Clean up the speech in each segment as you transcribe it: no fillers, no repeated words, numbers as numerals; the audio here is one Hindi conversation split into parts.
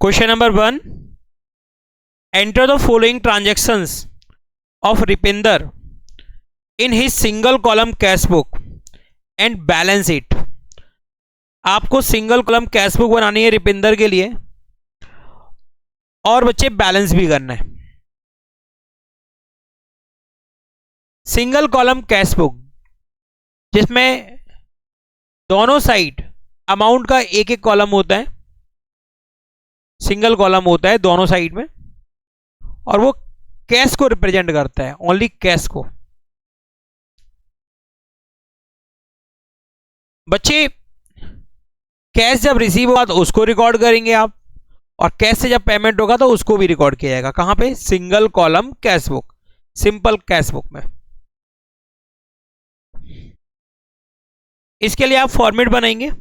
Question number 1, enter the following transactions of Ripinder in his single column cash book and balance it. आपको सिंगल कॉलम कैश बुक बनानी है रिपिंदर के लिए और बच्चे बैलेंस भी करना है। सिंगल कॉलम कैश बुक जिसमें दोनों साइड अमाउंट का एक एक कॉलम होता है, सिंगल कॉलम होता है दोनों साइड में, और वो कैश को रिप्रेजेंट करता है, ओनली कैश को। बच्चे कैश जब रिसीव होगा तो उसको रिकॉर्ड करेंगे आप, और कैश से जब पेमेंट होगा तो उसको भी रिकॉर्ड किया जाएगा। कहां पे? Single column cash book, simple cash book में। इसके लिए आप फॉर्मेट बनाएंगे।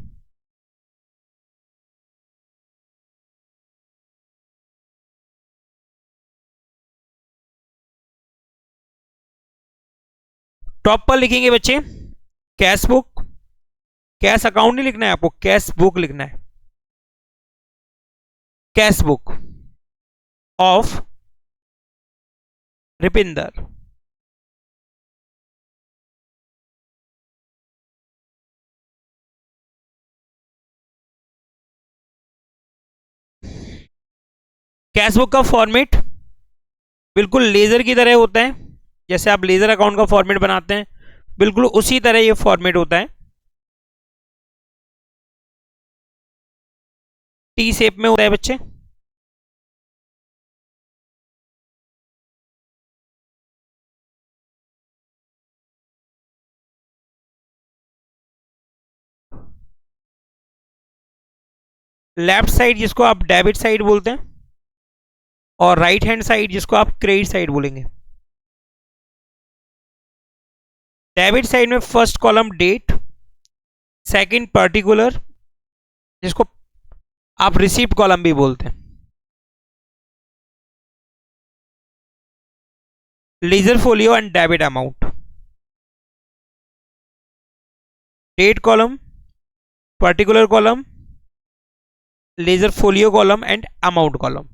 टॉप पर लिखेंगे बच्चे कैश बुक, कैश अकाउंट नहीं लिखना है आपको, कैश बुक लिखना है। Cash book of Ripinder, cash book का फॉर्मेट बिल्कुल लेजर की तरह होता है। जैसे आप लेजर अकाउंट का फॉर्मेट बनाते हैं, बिल्कुल उसी तरह ये फॉर्मेट होता है। टी शेप में होता है बच्चे। लेफ्ट साइड जिसको आप डेबिट साइड बोलते हैं, और राइट हैंड साइड जिसको आप क्रेडिट साइड बोलेंगे। डेबिट साइड में first column date, second particular जिसको आप रिसीप्ट कॉलम भी बोलते हैं, ledger folio and debit amount. Date column, particular column, ledger folio column and amount column.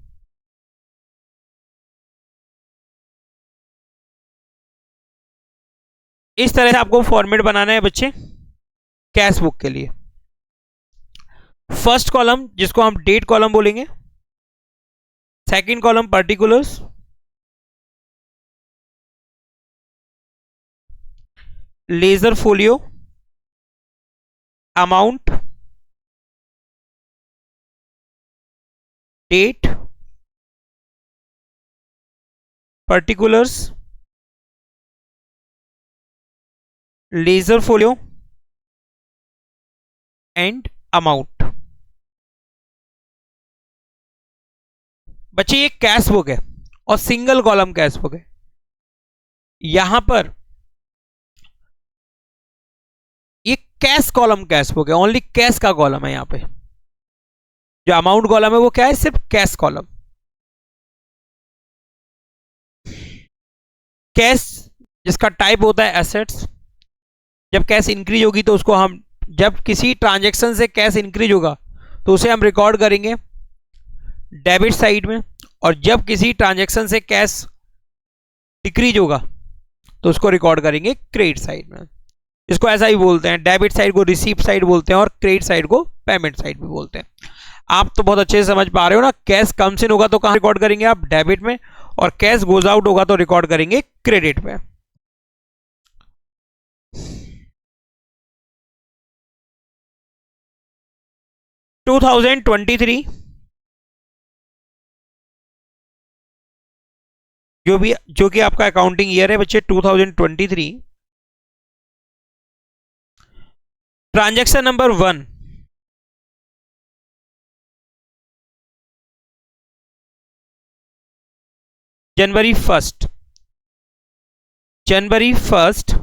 इस तरह से आपको फॉर्मेट बनाना है बच्चे कैश बुक के लिए। फर्स्ट कॉलम जिसको हम डेट कॉलम बोलेंगे, second column particulars, ledger folio, amount, date, particulars, ledger folio and amount. बच्चे ये कैश बुक है और सिंगल कॉलम कैश बुक है। यहां पर ये कैश कॉलम कैश बुक है, ओनली कैश का कॉलम है। यहां पे जो अमाउंट कॉलम है वो क्या है? सिर्फ कैश कॉलम। कैश जिसका टाइप होता है एसेट्स। जब कैश इंक्रीज होगी तो उसको हम, जब किसी ट्रांजैक्शन से कैश इंक्रीज होगा तो उसे हम रिकॉर्ड करेंगे डेबिट साइड में, और जब किसी ट्रांजैक्शन से कैश डिक्रीज होगा तो उसको रिकॉर्ड करेंगे क्रेडिट साइड में। इसको ऐसा ही बोलते हैं, डेबिट साइड को रिसीप्ट साइड बोलते हैं और क्रेडिट साइड को पेमेंट साइड भी बोलते हैं। आप तो बहुत अच्छे से समझ पा रहे हो ना। कैश कम्स इन होगा तो कहां रिकॉर्ड करेंगे आप? डेबिट में, और कैश गोज आउट होगा तो रिकॉर्ड करेंगे क्रेडिट में। टू 2023 जो कि आपका अकाउंटिंग ईयर है बच्चे, 2023। Transaction number 1, January 1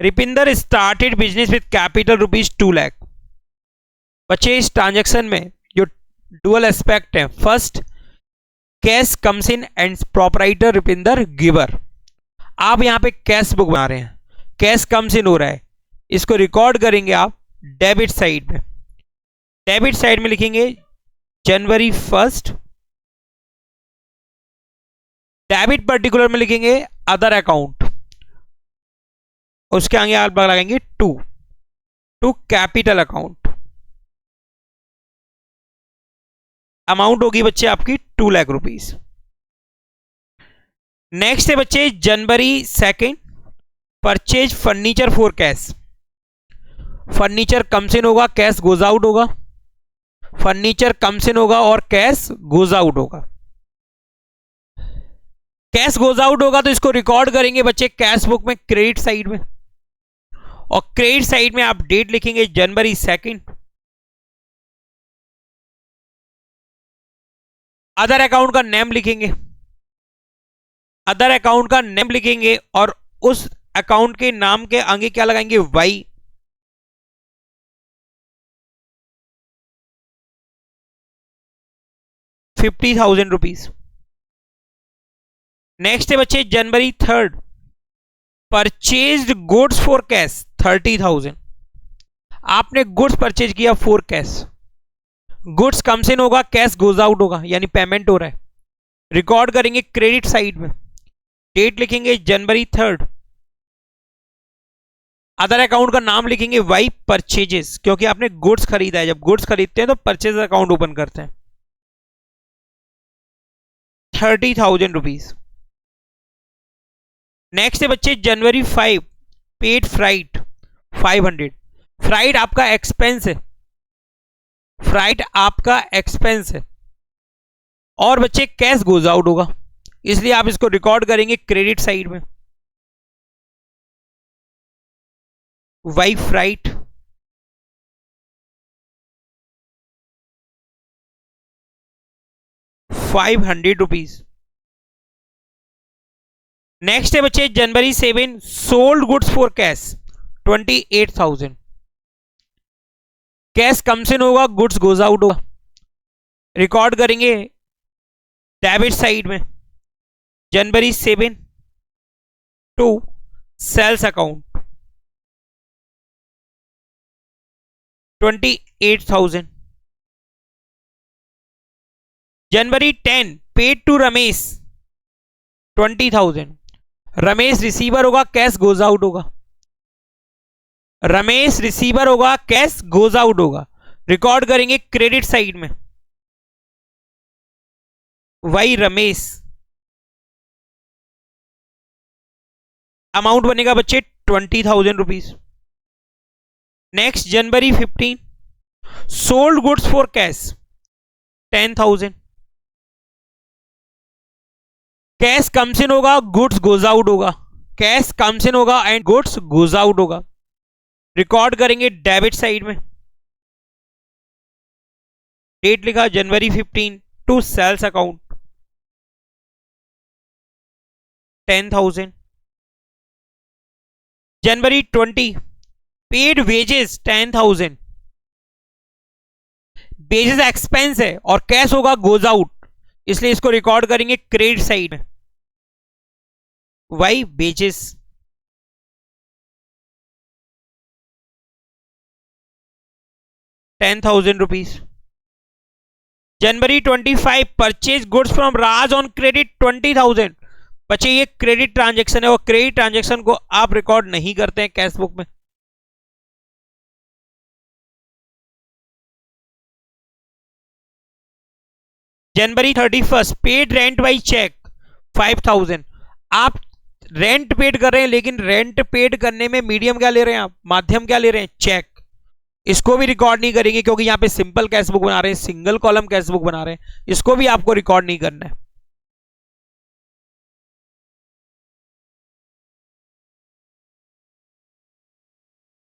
Ripinder started business with capital ₹2 lakh. बच्चे इस ट्रांजैक्शन में जो डुअल एस्पेक्ट है, first cash comes in and proprietor Ripinder giver. आप यहां पे कैश बुक बना रहे हैं, कैश कम्स इन हो रहा है, इसको रिकॉर्ड करेंगे आप डेबिट साइड में, डेबिट साइड में लिखेंगे जनवरी 1, डेबिट पर्टिकुलर में लिखेंगे अदर अकाउंट, उसके आगे आप लगाएंगे टू कैपिटल अकाउंट। अमाउंट होगी बच्चे आपकी 2 लाख रुपीस। नेक्स्ट है बच्चे जनवरी 2, purchase furniture for cash. Furniture comes in होगा, कैश गोज आउट होगा, फर्नीचर कम्स इन होगा और कैश गोज आउट होगा। कैश गोज आउट होगा तो इसको रिकॉर्ड करेंगे बच्चे कैश बुक में क्रेडिट साइड में, और क्रेडिट साइड में आप डेट लिखेंगे जनवरी 2। अदर अकाउंट का नेम लिखेंगे, अदर अकाउंट का नेम लिखेंगे और उस अकाउंट के नाम के आगे क्या लगाएंगे, वाई। ₹50,000। नेक्स्ट है बच्चे जनवरी 3, परचेज्ड गुड्स फॉर कैश 30,000। आपने गुड्स परचेज किया for cash, goods comes in होगा, कैश गोज आउट होगा, यानी पेमेंट हो रहा है। रिकॉर्ड करेंगे क्रेडिट साइड में, डेट लिखेंगे जनवरी 3। अदर अकाउंट का नाम लिखेंगे वाई परचेजेस, क्योंकि आपने गुड्स खरीदा है, जब गुड्स खरीदते हैं तो परचेज अकाउंट ओपन करते हैं। ₹30,000। नेक्स्ट है बच्चे जनवरी 5, पेड फ्राइट 500। फ्राइट आपका एक्सपेंस है, फ्राइट आपका एक्सपेंस है, और बच्चे कैश गोज आउट होगा, इसलिए आप इसको रिकॉर्ड करेंगे क्रेडिट साइड में, वाई फ्राइट। ₹500। नेक्स्ट है बच्चे January 7, sold goods for cash 28,000। Cash comes in होगा, गुड्स गोज आउट होगा, रिकॉर्ड करेंगे डेबिट साइड में January 7 to sales account 28,000। January 10, paid to Ramesh 20,000। Ramesh receiver होगा, कैश गोज आउट होगा, रमेश रिसीवर होगा, कैश गोज आउट होगा, रिकॉर्ड करेंगे क्रेडिट साइड में, वाई रमेश। अमाउंट बनेगा बच्चे ₹20,000। Next January 15, sold goods for cash 10,000। Cash comes in होगा, गुड्स गोज आउट होगा, कैश कम्स इन होगा एंड गुड्स गोज आउट होगा, रिकॉर्ड करेंगे डेबिट साइड में, डेट लिखा January 15 to sales account 10,000। January 20, paid wages 10,000। Wages expense है और कैश होगा गोज आउट, इसलिए इसको रिकॉर्ड करेंगे क्रेडिट साइड में, by wages. ₹10,000। January 25, purchase goods from Raj on credit 20,000। बच्चे ये क्रेडिट ट्रांजैक्शन है और क्रेडिट ट्रांजैक्शन को आप रिकॉर्ड नहीं करते हैं कैश बुक में। जनवरी 31, पेड रेंट बाई चेक 5,000। आप रेंट पेड कर रहे हैं, लेकिन रेंट पेड करने में मीडियम क्या ले रहे हैं, आप माध्यम क्या ले रहे हैं, चेक। इसको भी रिकॉर्ड नहीं करेंगे क्योंकि यहां पे सिंपल कैश बुक बना रहे हैं, सिंगल कॉलम कैश बुक बना रहे हैं, इसको भी आपको रिकॉर्ड नहीं करना है।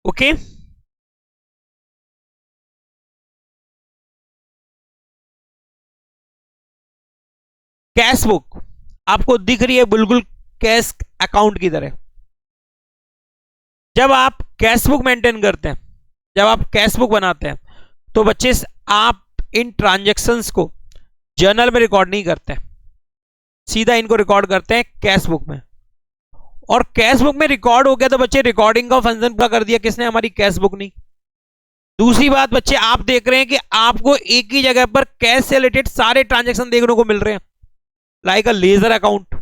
ओके, कैश बुक आपको दिख रही है बिल्कुल कैश अकाउंट की तरह। जब आप कैश बुक मेंटेन करते हैं, जब आप कैश बुक बनाते हैं, तो बच्चे आप इन ट्रांजैक्शंस को जर्नल में रिकॉर्ड नहीं करते हैं, सीधा इनको रिकॉर्ड करते हैं कैश बुक में। और कैश बुक में रिकॉर्ड हो गया तो बच्चे रिकॉर्डिंग का फंक्शन पूरा कर दिया किसने, हमारी कैश बुक नहीं। दूसरी बात बच्चे, आप देख रहे हैं कि आपको एक ही जगह पर कैश से रिलेटेड सारे ट्रांजैक्शन देखने को मिल रहे हैं, लाइक अ लेजर अकाउंट।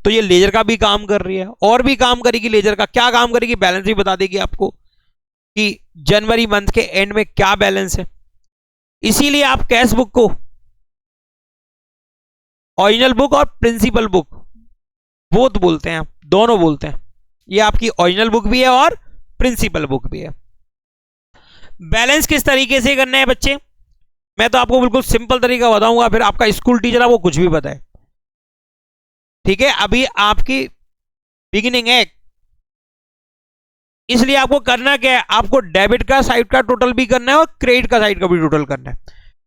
तो ये लेजर का भी काम कर रही है, और भी काम करेगी। लेजर का क्या काम करेगी, बैलेंस भी बता देगी आपको कि जनवरी मंथ के एंड में क्या बैलेंस है। इसीलिए आप कैश बुक को ओरिजिनल बुक और प्रिंसिपल बुक बोथ बोलते हैं, दोनों बोलते हैं। ये आपकी ओरिजिनल बुक भी है और प्रिंसिपल बुक भी है। बैलेंस किस तरीके से करना है बच्चे, मैं तो आपको बिल्कुल सिंपल तरीका बताऊंगा, फिर आपका स्कूल टीचर है वो कुछ भी बताए। ठीक है, अभी आपकी बिगिनिंग है, इसलिए आपको करना क्या है, आपको डेबिट का साइड का टोटल भी करना है और क्रेडिट का साइड का भी टोटल करना है।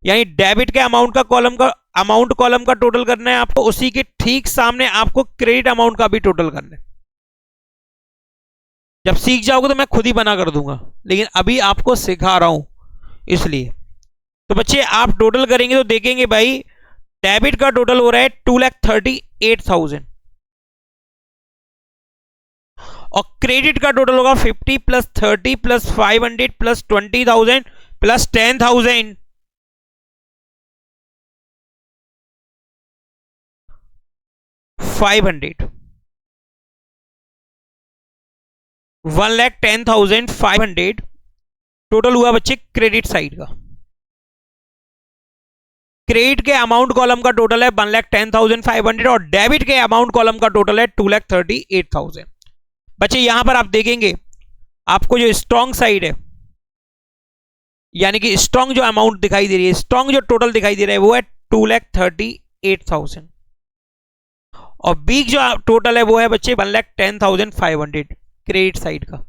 यानी डेबिट के अमाउंट का कॉलम का टोटल करना है आपको, उसी के ठीक सामने आपको क्रेडिट अमाउंट का भी टोटल करना है। जब सीख जाओगे तो मैं खुद ही बना कर दूंगा, लेकिन अभी आपको सिखा रहा हूं इसलिए। तो बच्चे आप टोटल करेंगे तो देखेंगे भाई, डेबिट का टोटल हो रहा है 2,38,000 और क्रेडिट का टोटल होगा 50 plus 30 plus 500 plus 20,000 plus 10,000 500 1,10,500 total हुआ बच्चे क्रेडिट साइड का। क्रेडिट के अमाउंट कॉलम का टोटल है 1,10,500 और डेबिट के अमाउंट कॉलम का टोटल है 2,38,000। बच्चे यहां पर आप देखेंगे आपको जो स्ट्रॉन्ग साइड है, यानी कि स्ट्रॉन्ग जो अमाउंट दिखाई दे रही है, स्ट्रॉन्ग जो टोटल दिखाई दे रहा है वो है 2,38,000 और वीक जो टोटल है वो है बच्चे 1,10,500 क्रेडिट साइड का।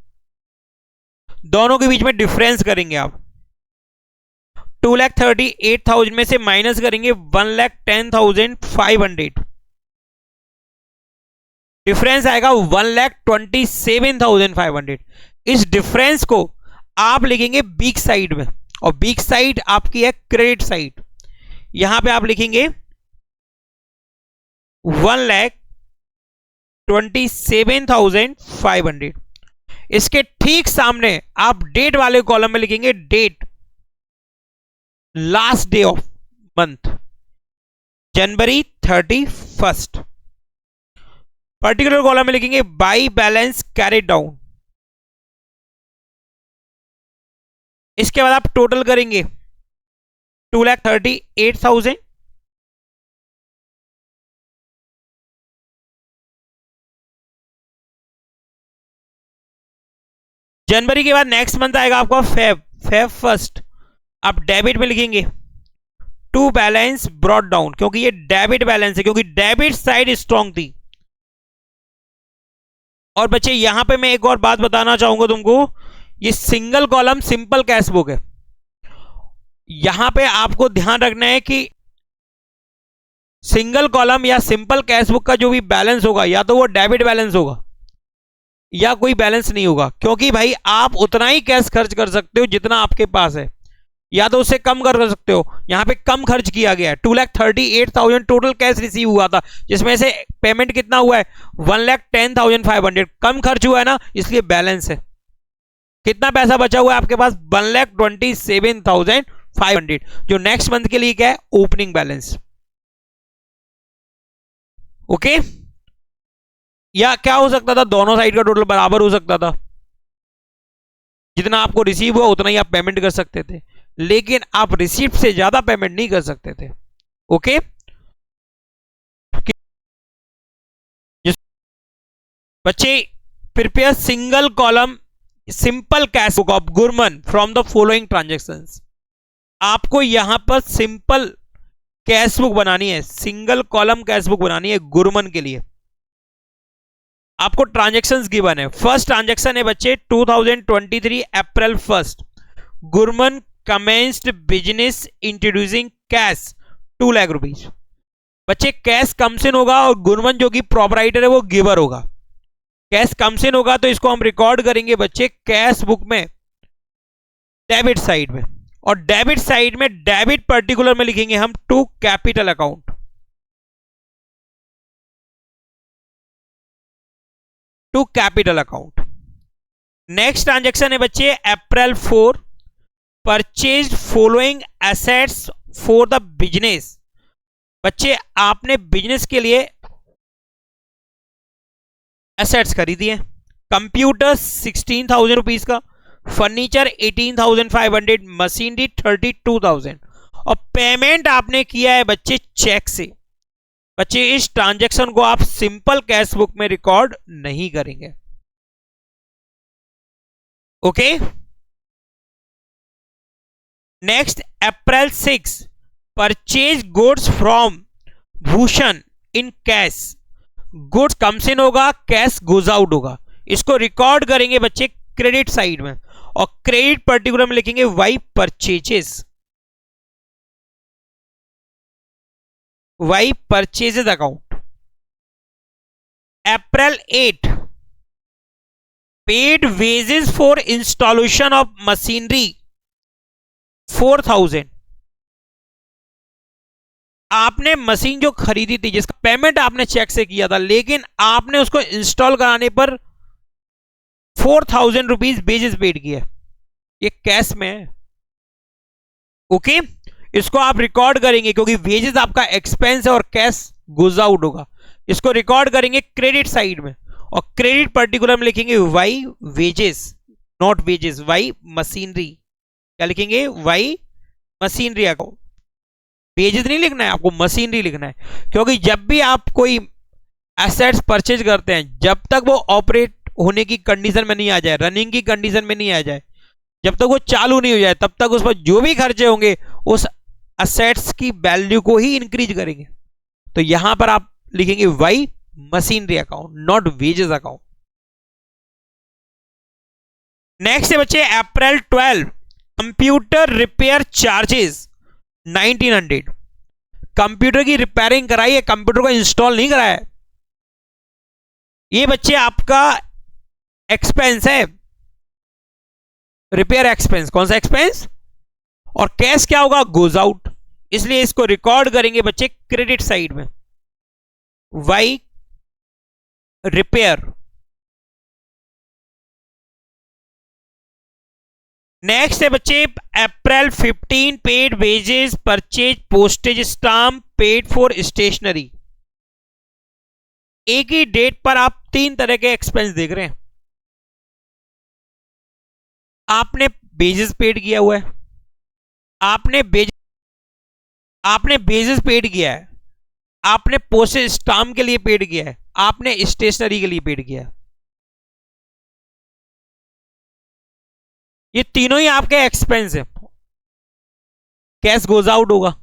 दोनों के बीच में डिफरेंस करेंगे आप, 2,38,000 में से माइनस करेंगे 1,10,500, डिफरेंस आएगा 1,27,500। इस डिफरेंस को आप लिखेंगे बीक साइड में, और बीक साइड आपकी है क्रेडिट साइड। यहां पे आप लिखेंगे 1,27,500। इसके ठीक सामने आप डेट वाले कॉलम में लिखेंगे date, last day of month January 31। Particular column में लिखेंगे बाई बैलेंस कैरिड डाउन। इसके बाद आप टोटल करेंगे 2,38,000 जनवरी के बाद नेक्स्ट मंथ आएगा आपका फेब फर्स्ट। आप डेबिट में लिखेंगे टू बैलेंस ब्रॉट डाउन, क्योंकि ये डेबिट बैलेंस है, क्योंकि डेबिट साइड स्ट्रॉन्ग थी। और बच्चे यहां पे मैं एक और बात बताना चाहूंगा तुमको, ये single column simple cash book है। यहां पे आपको ध्यान रखना है कि सिंगल कॉलम या सिंपल कैश बुक का जो भी बैलेंस होगा, या तो वो डेबिट बैलेंस होगा या कोई बैलेंस नहीं होगा, क्योंकि भाई आप उतना ही कैश खर्च कर सकते हो जितना आपके पास है, या तो उससे कम कर सकते हो। यहां पे कम खर्च किया गया है, 2,38,000 टोटल कैश रिसीव हुआ था, जिसमें से पेमेंट कितना हुआ है 1,10,500, कम खर्च हुआ है ना, इसलिए बैलेंस है। कितना पैसा बचा हुआ है आपके पास 1,27,500, जो नेक्स्ट मंथ के लिए क्या है ओपनिंग बैलेंस। ओके, या क्या हो सकता था, दोनों साइड का टोटल बराबर हो सकता था, जितना आपको रिसीव हुआ उतना ही आप पेमेंट कर सकते थे, लेकिन आप रिसीप्ट से ज्यादा पेमेंट नहीं कर सकते थे। ओके, बच्चे prepare single column simple cash book of Gurman from the following transactions. आपको यहां पर सिंपल कैश बुक बनानी है, सिंगल कॉलम कैश बुक बनानी है गुरमन के लिए। आपको ट्रांजेक्शंस गिवन है। फर्स्ट ट्रांजेक्शन है बच्चे 2023 अप्रैल 1 Gurman commenced business introducing cash 2 lakh rupees. बच्चे कैश कमसिन होगा और गुरमन जो कि प्रोपराइटर है वो गिवर होगा। कैश कमसिन होगा तो इसको हम रिकॉर्ड करेंगे बच्चे कैश बुक में डेबिट साइड में, और डेबिट साइड में डेबिट पर्टिकुलर में लिखेंगे हम to capital account, to capital account. Next transaction है बच्चे April 4, purchase following assets for the business. बच्चे आपने बिजनेस के लिए एसेट्स खरीदी है। कंप्यूटर 16,000 रुपीज का, फर्नीचर 18,500, मशीनरी 32,000 और पेमेंट आपने किया है बच्चे चेक से। बच्चे इस ट्रांजैक्शन को आप सिंपल कैश बुक में रिकॉर्ड नहीं करेंगे। Okay. Next April 6, purchase goods from Bhushan in cash. Goods comes in होगा, कैश गोज आउट होगा। इसको रिकॉर्ड करेंगे बच्चे क्रेडिट साइड में और क्रेडिट पर्टिकुलर में लिखेंगे by purchases. By purchases account. April 8, paid wages for installation of machinery 4,000। आपने मशीन जो खरीदी थी जिसका पेमेंट आपने चेक से किया था, लेकिन आपने उसको इंस्टॉल कराने पर 4,000 रुपीज वेजेस पेड किया, ये कैश में है। ओके, इसको आप रिकॉर्ड करेंगे क्योंकि वेजेस आपका एक्सपेंस है और कैश गोज आउट होगा। इसको रिकॉर्ड करेंगे क्रेडिट साइड में और क्रेडिट पर्टिकुलर में लिखेंगे by wages, not wages, by machinery. क्या लिखेंगे? By machinery account. वेजेस नहीं लिखना है आपको, मशीनरी लिखना है, क्योंकि जब भी आप कोई एसेट्स परचेज करते हैं, जब तक वो ऑपरेट होने की कंडीशन में नहीं आ जाए, रनिंग की कंडीशन में नहीं आ जाए, जब तक वो चालू नहीं हो जाए, तब तक उस पर जो भी खर्चे होंगे उस एसेट्स की वैल्यू को ही इंक्रीज करेंगे। तो यहां पर आप लिखेंगे by machinery account, not wages account. Next है बच्चे April 12, computer repair charges 1900। Computer की रिपेयरिंग कराई है, कंप्यूटर को इंस्टॉल नहीं कराया है। ये बच्चे आपका एक्सपेंस है, रिपेयर एक्सपेंस। कौन सा एक्सपेंस? और कैश क्या होगा? Goes out. इसलिए इसको रिकॉर्ड करेंगे बच्चे क्रेडिट साइड में, वाई रिपेयर। नेक्स्ट है बच्चे April 15, paid wages, purchase postage stamp, paid for stationery. एक ही डेट पर आप तीन तरह के एक्सपेंस देख रहे हैं। आपने वेजेस पेड किया हुआ है, आपने बेसिस पेड किया है, आपने पोस्टेज स्टाम्प के लिए पेड किया है, आपने स्टेशनरी के लिए पेड किया है। ये तीनों ही आपके एक्सपेंस है, कैश गोज आउट होगा।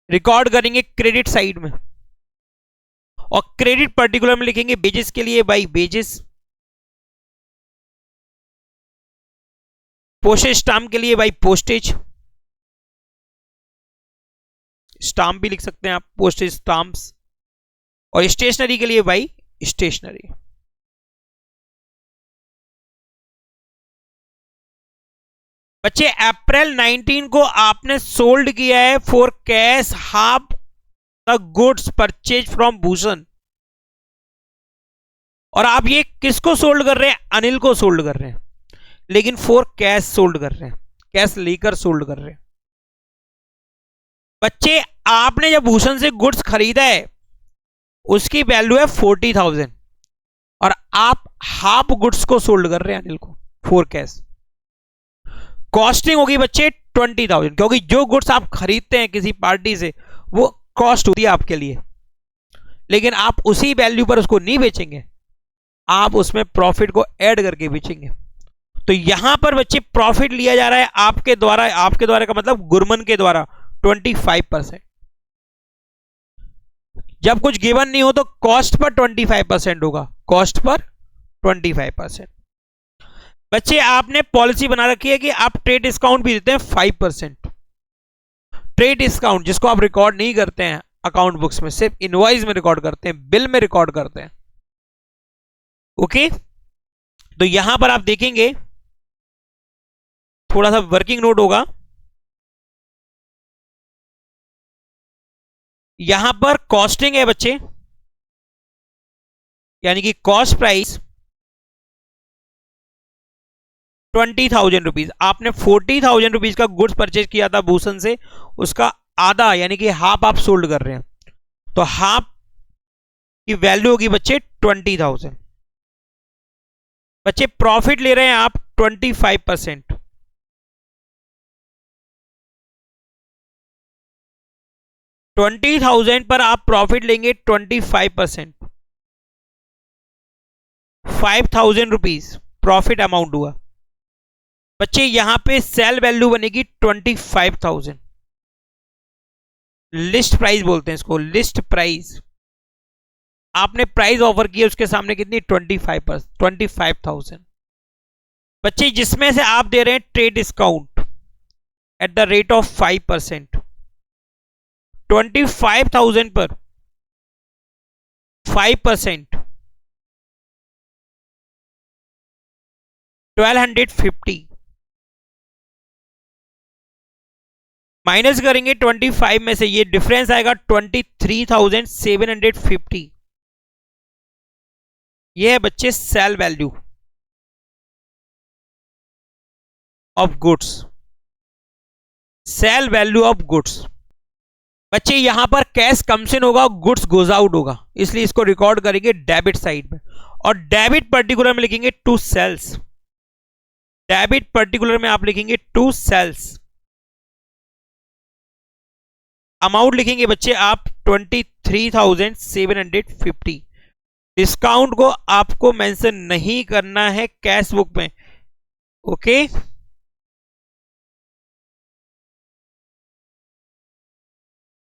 रिकॉर्ड करेंगे क्रेडिट साइड में और क्रेडिट पर्टिकुलर में लिखेंगे बेजेस के लिए बाई बेजेस, पोस्टेज स्टाम्प के लिए बाई पोस्टेज, स्टाम्प भी लिख सकते हैं आप, पोस्टेज स्टाम्प्स, और स्टेशनरी के लिए बाई स्टेशनरी। बच्चे अप्रैल 19 को आपने सोल्ड किया है for cash half the goods purchase from Bhushan. और आप ये किसको सोल्ड कर रहे हैं? अनिल को सोल्ड कर रहे हैं, लेकिन फॉर कैश सोल्ड कर रहे हैं, कैश लेकर सोल्ड कर रहे हैं। बच्चे आपने जब भूषण से गुड्स खरीदा है उसकी वैल्यू है 40,000 और आप हाफ गुड्स को सोल्ड कर रहे हैं अनिल को फॉर कैश। कॉस्टिंग होगी बच्चे 20,000, क्योंकि जो गुड्स आप खरीदते हैं किसी पार्टी से वो कॉस्ट होती है आपके लिए, लेकिन आप उसी वैल्यू पर उसको नहीं बेचेंगे, आप उसमें प्रॉफिट को ऐड करके बेचेंगे। तो यहां पर बच्चे प्रॉफिट लिया जा रहा है आपके द्वारा, आपके द्वारा का मतलब गुरमन के द्वारा 25%। जब कुछ गिवन नहीं हो तो कॉस्ट पर 25% होगा, कॉस्ट पर 25%। बच्चे आपने पॉलिसी बना रखी है कि आप ट्रेड डिस्काउंट भी देते हैं 5%। ट्रेड डिस्काउंट जिसको आप रिकॉर्ड नहीं करते हैं अकाउंट बुक्स में, सिर्फ इनवॉइस में रिकॉर्ड करते हैं, बिल में रिकॉर्ड करते हैं। ओके, तो यहां पर आप देखेंगे थोड़ा सा वर्किंग नोट होगा, यहां पर कॉस्टिंग है बच्चे, यानी कि कॉस्ट प्राइस 20,000 रुपीज। आपने 40,000 रुपीज का गुड्स परचेज किया था भूषण से, उसका आधा यानी कि हाफ आप सोल्ड कर रहे हैं, तो हाफ की वैल्यू होगी बच्चे 20,000। बच्चे प्रॉफिट ले रहे हैं आप 25%। 20,000 पर आप प्रॉफिट लेंगे 25%, 5,000 रुपीज प्रॉफिट अमाउंट हुआ। बच्चे यहां पे सेल वैल्यू बनेगी 25,000। लिस्ट प्राइस बोलते हैं इसको, लिस्ट प्राइस। आपने प्राइस ऑफर किया उसके सामने कितनी 25,000। बच्चे जिसमें से आप दे रहे हैं trade discount at the rate of 5%। 25,000 पर 5% 1250 माइनस करेंगे 25 में से, ये डिफरेंस आएगा 23,750। ये है बच्चे sale value of goods, sale value of goods. बच्चे यहां पर कैश कमीशन होगा, गुड्स गोज आउट होगा, इसलिए इसको रिकॉर्ड करेंगे डेबिट साइड में। और डेबिट पर्टिकुलर में लिखेंगे टू सेल्स, डेबिट पर्टिकुलर में आप लिखेंगे टू सेल्स। अमाउंट लिखेंगे बच्चे आप 23,750। डिस्काउंट को आपको मेंशन नहीं करना है कैश बुक में, ओके।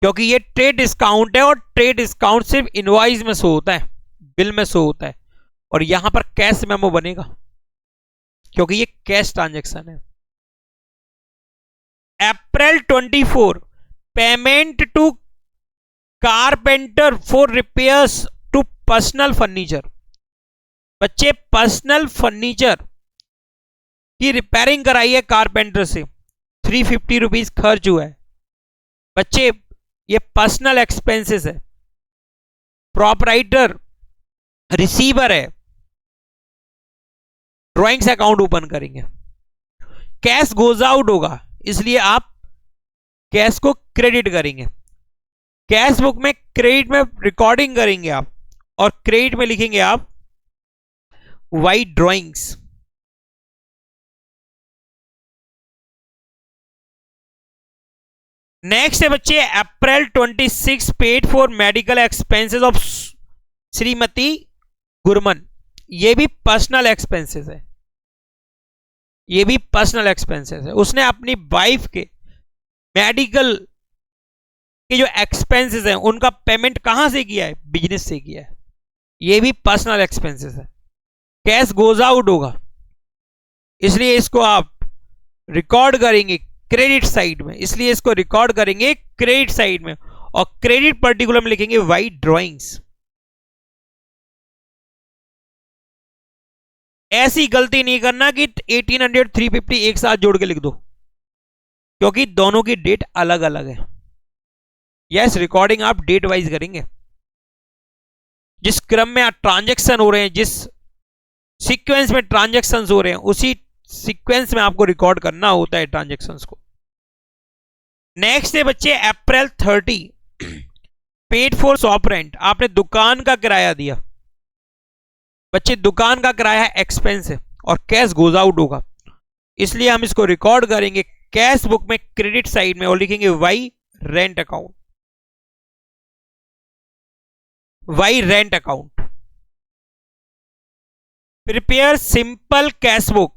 क्योंकि ये ट्रेड डिस्काउंट है और ट्रेड डिस्काउंट सिर्फ इनवॉइस में शो होता है, बिल में शो होता है, और यहां पर कैश मेमो बनेगा क्योंकि ये कैश ट्रांजैक्शन है। April 24 payment to carpenter for repairs to personal furniture. बच्चे पर्सनल फर्नीचर की रिपेयरिंग कराई है कारपेंटर से, 350 रुपीज खर्च हुआ है। बच्चे ये पर्सनल एक्सपेंसेस है, प्रॉपराइटर रिसीवर है। ड्रॉइंग्स अकाउंट ओपन करेंगे, कैश गोज आउट होगा, इसलिए आप कैश को क्रेडिट करेंगे। कैश बुक में क्रेडिट में रिकॉर्डिंग करेंगे आप, और क्रेडिट में लिखेंगे आप वाई ड्रॉइंग्स। नेक्स्ट है बच्चे अप्रैल 26 paid for medical expenses of Shrimati Gurman. ये भी पर्सनल एक्सपेंसेस है, ये भी पर्सनल एक्सपेंसेस है। उसने अपनी वाइफ के मेडिकल के जो एक्सपेंसेस हैं उनका पेमेंट कहां से किया है, बिजनेस से किया है। ये भी पर्सनल एक्सपेंसेस है, कैश गोज आउट होगा, इसलिए इसको आप रिकॉर्ड करेंगे क्रेडिट साइड में, इसलिए इसको रिकॉर्ड करेंगे क्रेडिट साइड में, और क्रेडिट पर्टिकुलर में लिखेंगे वाई ड्रॉइंग्स। ऐसी गलती नहीं करना कि 1800 350 एक साथ जोड़ के लिख दो, क्योंकि दोनों की डेट अलग अलग है। यस, रिकॉर्डिंग आप डेट वाइज करेंगे, जिस क्रम में ट्रांजैक्शन हो रहे हैं, जिस सीक्वेंस में ट्रांजैक्शंस हो रहे हैं, उसी सीक्वेंस में आपको रिकॉर्ड करना होता है ट्रांजैक्शंस को। नेक्स्ट है बच्चे अप्रैल 30 पेड फॉर शॉप रेंट। आपने दुकान का किराया दिया, बच्चे दुकान का किराया एक्सपेंस है और कैश गोज आउट होगा, इसलिए हम इसको रिकॉर्ड करेंगे कैश बुक में क्रेडिट साइड में, और लिखेंगे by rent account, by rent account. Prepare simple cash book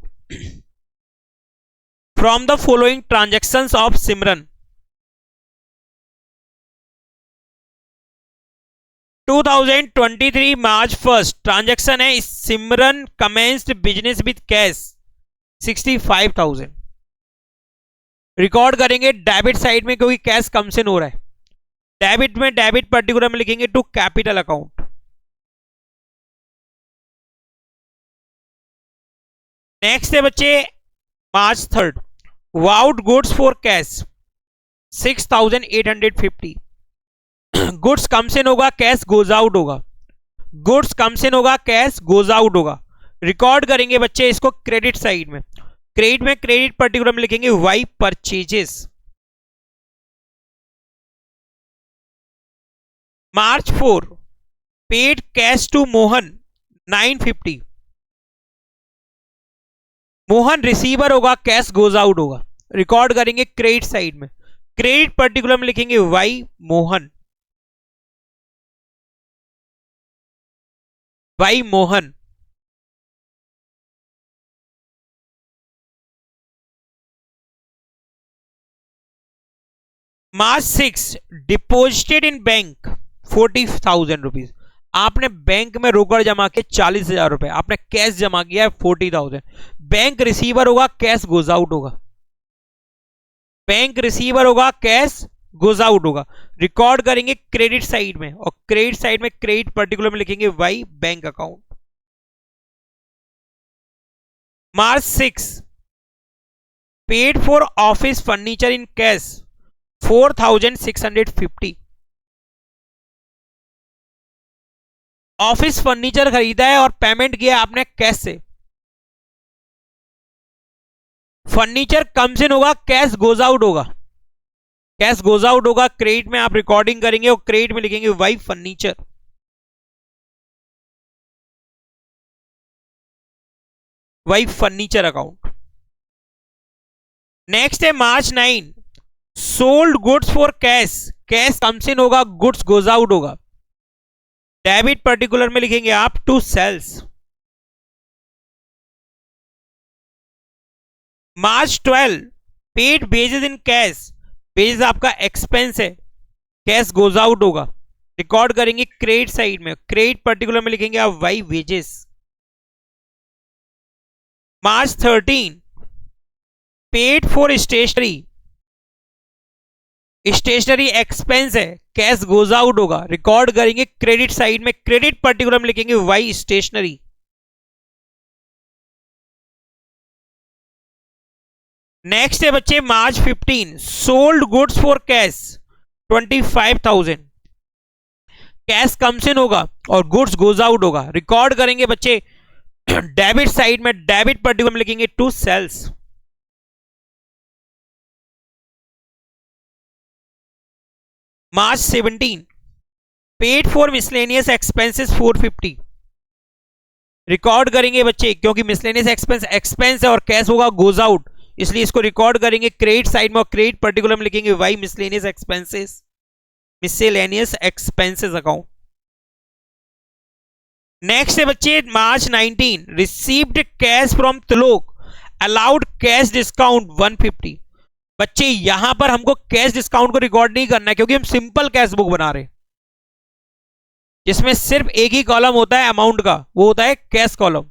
from the following transactions of Simran. 2023 March 1 transaction है, Simran commenced business with cash 65,000। Record करेंगे डेबिट साइड में क्योंकि कैश कमीशन हो रहा है। डेबिट में डेबिट पर्टिकुलर में लिखेंगे टू कैपिटल अकाउंट। नेक्स्ट है बच्चे March 3 bought goods for cash 6,850। Goods comes in होगा, कैश गोज आउट होगा, गुड्स कमीशन होगा, कैश गोज आउट होगा। रिकॉर्ड करेंगे बच्चे इसको क्रेडिट साइड में, क्रेडिट में क्रेडिट पर्टिकुलर में लिखेंगे by purchases. March 4 paid cash to Mohan 950। Mohan receiver होगा, कैश गोज आउट होगा, रिकॉर्ड करेंगे क्रेडिट साइड में। क्रेडिट पर्टिकुलर में लिखेंगे by Mohan, by Mohan. March 6 deposited in bank 40,000 rupees. आपने बैंक में रोकड़ जमा के 40,000 रुपए, आपने कैश जमा किया है 40,000। बैंक रिसीवर होगा, कैश गोज आउट होगा, बैंक रिसीवर होगा, कैश गोज आउट होगा, रिकॉर्ड करेंगे क्रेडिट साइड में। और क्रेडिट साइड में क्रेडिट पर्टिकुलर में लिखेंगे by bank account. March 6 paid for office furniture in cash 4,650। Office furniture खरीदा है और पेमेंट किया आपने कैश से। फर्नीचर कम्स इन होगा, कैश गोज आउट होगा, कैश गोज आउट होगा। क्रेडिट में आप रिकॉर्डिंग करेंगे और क्रेडिट में लिखेंगे by furniture, by furniture account. Next है March 9 sold goods for cash, cash comes in होगा, गुड्स गोज आउट होगा। डेबिट पर्टिकुलर में लिखेंगे आप to sales. March 12 paid wages in cash, wages आपका एक्सपेंस है, कैश गोज आउट होगा, रिकॉर्ड करेंगे क्रेडिट साइड में। क्रेडिट पर्टिकुलर में लिखेंगे आप by wages. March 13 paid for stationery, stationery expense है, कैश गोज आउट होगा, रिकॉर्ड करेंगे क्रेडिट साइड में। क्रेडिट पर्टिकुलर में लिखेंगे वाई स्टेशनरी। नेक्स्ट है बच्चे March 15 sold goods for cash 25,000। Cash comes in होगा और गुड्स गोज आउट होगा, रिकॉर्ड करेंगे बच्चे डेबिट साइड में। डेबिट पर्टिकुलर में लिखेंगे to sales. March 17 paid for miscellaneous expenses 450। Record करेंगे बच्चे, क्योंकि मिसलेनियस एक्सपेंस एक्सपेंस है और कैश होगा गोज आउट, इसलिए इसको रिकॉर्ड करेंगे क्रेडिट साइड में। और क्रेडिट पर्टिकुलर में लिखेंगे by miscellaneous expenses, miscellaneous expenses account. Next है बच्चे March 19 received cash from Trilok allowed cash discount 150। बच्चे यहां पर हमको कैश डिस्काउंट को रिकॉर्ड नहीं करना है, क्योंकि हम सिंपल कैश बुक बना रहे हैं जिसमें सिर्फ एक ही कॉलम होता है अमाउंट का, वो होता है कैश कॉलम।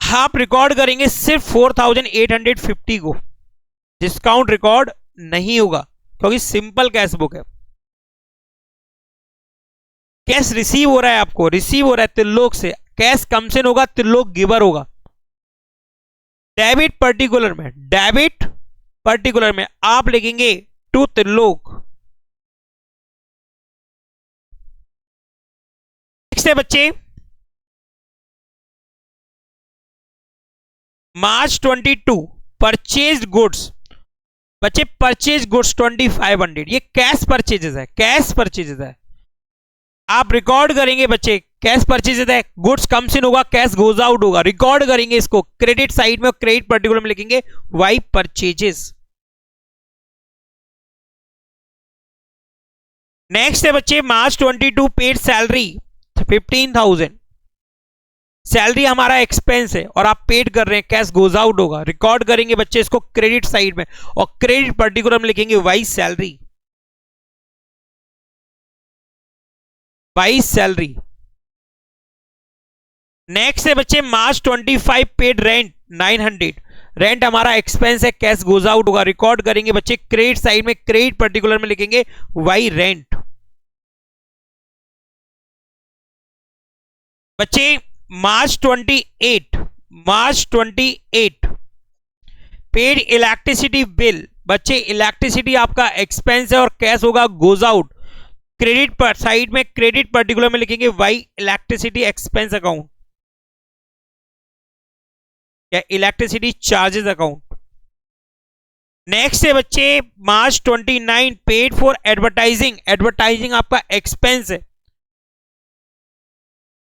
आप रिकॉर्ड करेंगे सिर्फ 4,850 को, डिस्काउंट रिकॉर्ड नहीं होगा क्योंकि सिंपल कैश बुक है। कैश रिसीव हो रहा है, आपको रिसीव हो रहा है त्रिलोक से, कैश कम्स इन होगा, त्रिलोक गिवर होगा। डेबिट पर्टिकुलर में, डेबिट पर्टिकुलर में आप लिखेंगे टू त्रिलोक। नेक्स्ट है बच्चे मार्च 22 परचेज गुड्स। बच्चे परचेज गुड्स 2500, ये कैश परचेजेस है, कैश परचेजेस है। आप रिकॉर्ड करेंगे बच्चे कैश परचेजेस है, गुड्स कम्स इन होगा, कैश गोज आउट होगा, रिकॉर्ड करेंगे इसको क्रेडिट साइड में। क्रेडिट पर्टिकुलर में लिखेंगे वाई परचेजेस। नेक्स्ट है बच्चे मार्च 22 पेड सैलरी 15,000। सैलरी हमारा एक्सपेंस है और आप पेड कर रहे हैं, कैश गोज आउट होगा, रिकॉर्ड करेंगे बच्चे इसको क्रेडिट साइड में। और क्रेडिट पर्टिकुलर में लिखेंगे by salary, by salary. Next है बच्चे मार्च 25 पेड रेंट 900। रेंट हमारा एक्सपेंस है, कैश गोज आउट होगा, रिकॉर्ड करेंगे बच्चे क्रेडिट साइड में। क्रेडिट पर्टिकुलर में लिखेंगे वाई रेंट। बच्चे मार्च 28 पेड इलेक्ट्रिसिटी बिल। बच्चे इलेक्ट्रिसिटी आपका एक्सपेंस है और कैश होगा गोज आउट, क्रेडिट पर साइड में। क्रेडिट पर्टिकुलर में लिखेंगे वाई इलेक्ट्रिसिटी एक्सपेंस अकाउंट। या इलेक्ट्रिसिटी चार्जेस अकाउंट। नेक्स्ट है बच्चे March 29 paid for advertising, advertising आपका एक्सपेंस है,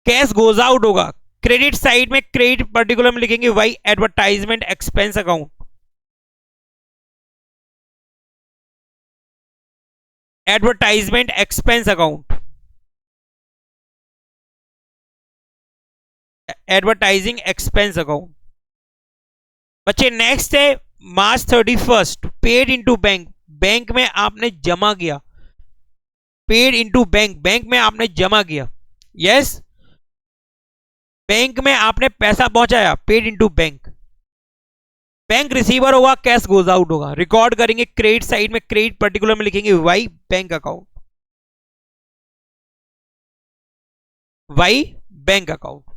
कैश गोज आउट होगा। क्रेडिट साइड में क्रेडिट पर्टिकुलर में लिखेंगे by advertisement expense account, advertisement expense account, advertising expense account. बच्चे नेक्स्ट है March 31 paid into bank, bank में आपने जमा किया, पेड इनटू बैंक, बैंक में आपने जमा किया, यस बैंक में आपने पैसा पहुंचाया, paid into bank. Bank receiver होगा, कैश गोज आउट होगा। रिकॉर्ड करेंगे क्रेडिट साइड में क्रेडिट पर्टिकुलर में लिखेंगे by bank account, by bank account.